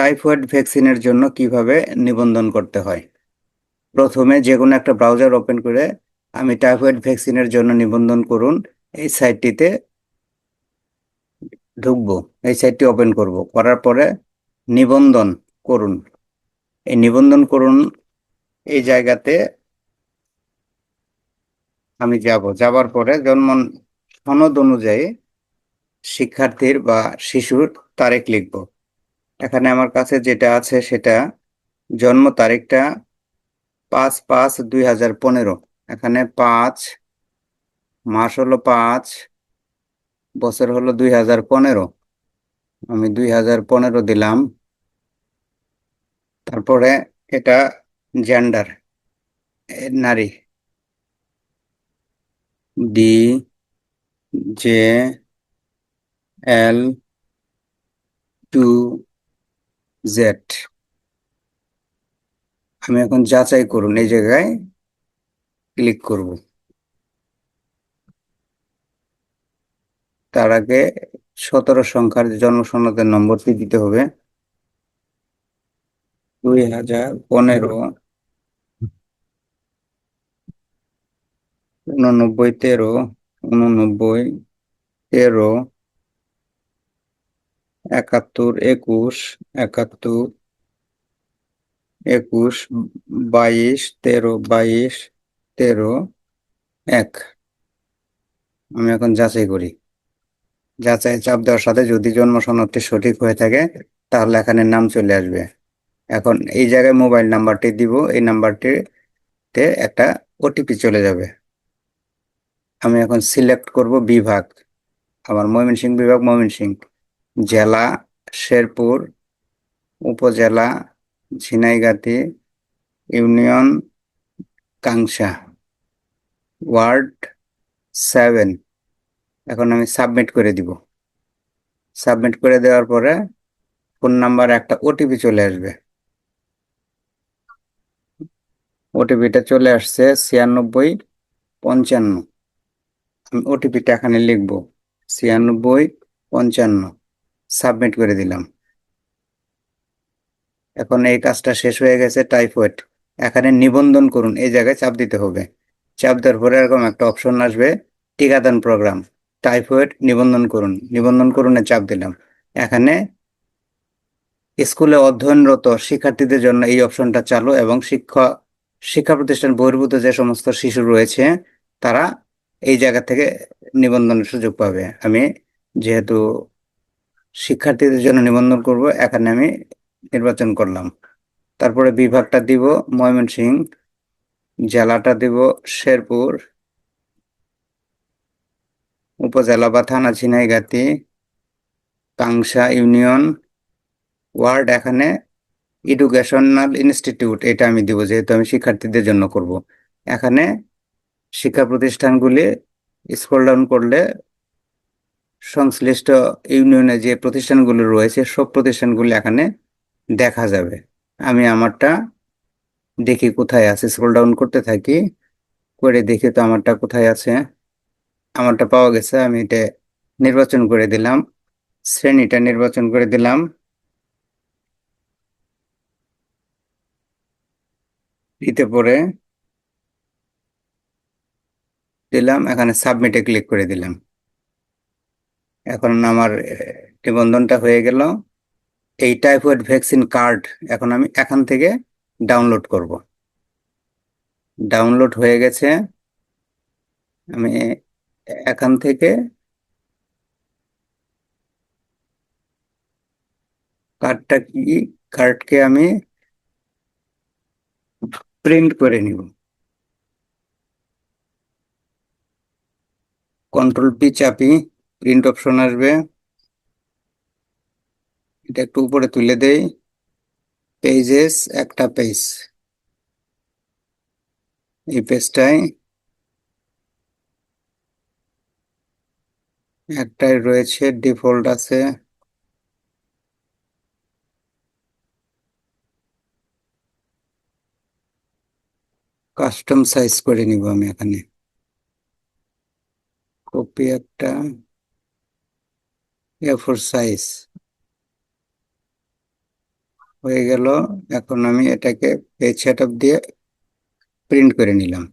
Typhoid ভ্যাকসিনের জন্য কিভাবে নিবন্ধন করতে হয়। প্রথমে যে কোনো একটা ব্রাউজার ওপেন করে আমি টাইফয়েড ভ্যাকসিনের জন্য নিবন্ধন করুন এই সাইটটিতে ঢুকবো। এই সাইটটি ওপেন করব, করার পরে নিবন্ধন করুন, এই নিবন্ধন করুন এই জায়গাতে আমি যাবার পরে জন্ম সনদ অনুযায়ী শিক্ষার্থীর বা শিশুর তারিখ লিখব। এখানে আমার কাছে যেটা আছে সেটা জন্ম তারিখটা 5/5/2015। এখানে 5, মাস হলো 5, বছর হলো 2015। আমি 2015 দিলাম। তারপরে এটা জেন্ডার, নারী, DJ L to Z। আমি এখন যাচাই করুন এই জায়গায় ক্লিক করব। তার আগে 17 সংখ্যার জন্ম সনদের নম্বরটি দিতে হবে। 2015 89 13 89 13 71 21 71 21 22 13 22 13 1। আমি এখন যাচাই করি। যাচাই চাপ দেওয়ার সাথে যদি জন্ম সনদটি সঠিক হয়ে থাকে তাহলে এখানে নাম চলে আসবে। এখন এই জায়গায় মোবাইল নাম্বারটি দিব, এই নাম্বারটিতে একটা ওটিপি চলে যাবে। আমি এখন সিলেক্ট করব বিভাগ, আমার ময়মনসিংহ বিভাগ ময়মনসিংহ, জেলা শেরপুর, উপজেলা ঝিনাইগাতি, ইউনিয়ন কাংসা, ওয়ার্ড 7। এখন আমি সাবমিট করে দিব। সাবমিট করে দেওয়ার পরে ফোন নাম্বার একটা ওটিপি চলে আসবে। ওটিপিটা চলে আসছে 9655। আমি ওটিপিটা এখানে লিখব 9655। সাবমিট করে দিলাম। এখন এই কাজটা শেষ হয়ে গেছে। টাইফয়েড, এখানে নিবন্ধন করুন এই জায়গায় চাপ দিতে হবে। চাপ দেওয়ার পরে এরকম একটা অপশন আসবে, টিকাদান প্রোগ্রাম, টাইফয়েড নিবন্ধন করুন। নিবন্ধন করুনে চাপ দিলাম। এখানে স্কুলে অধ্যয়নরত শিক্ষার্থীদের জন্য এই অপশনটা চালু এবং শিক্ষা প্রতিষ্ঠান বহির্ভূত যে সমস্ত শিশু রয়েছে তারা এই জায়গা থেকে নিবন্ধনের সুযোগ পাবে। আমি যেহেতু শিক্ষার্থীদের জন্য নিবন্ধন করব, এখানে আমি নির্বাচন করলাম। তারপরে বিভাগটা দিব ময়মনসিংহ, জেলাটা দিব শেরপুর, উপজেলা বা থানা ঝিনাইগাতি, কাংসা ইউনিয়ন, ওয়ার্ড এখানে এডুকেশনাল ইনস্টিটিউট, এটা আমি দিব যেহেতু আমি শিক্ষার্থীদের জন্য করব। এখানে শিক্ষা প্রতিষ্ঠানগুলি স্ক্রল ডাউন করলে সংশ্লিষ্ট ইউনিয়নে যে প্রতিষ্ঠানগুলো রয়েছে সব প্রতিষ্ঠানগুলি এখানে দেখা যাবে। আমি আমারটা দেখি কোথায় আছে, স্ক্রল ডাউন করতে থাকি, করে দেখি তো আমারটা কোথায় আছে। আমারটা পাওয়া গেছে, আমি এটা নির্বাচন করে দিলাম, শ্রেণীটা নির্বাচন করে দিলাম, দিতে পরে দিলাম, এখানে সাবমিটে ক্লিক করে দিলাম। এখন আমার নিবন্ধনটা হয়ে গেল। এই টাইফয়েড ভ্যাকসিন কার্ড এখন আমি এখান থেকে ডাউনলোড করব। ডাউনলোড হয়ে গেছে। আমি এখান থেকে কার্ডকে আমি প্রিন্ট করে নিব। কন্ট্রোল-P চাপি, প্রিন্ট অপশন আসবে, এটা একটু উপরে তুলে দেই। পেজেস, একটা পেজ, এই পেজটাই একটাই রয়েছে, ডিফল্ট আছে। কাস্টম সাইজ করে নিব আমি এখানে। কপি একটা A4 সাইজ, হয়ে গেল। এখন আমি এটাকে পেজ সেটআপ দিয়ে প্রিন্ট করে নিলাম।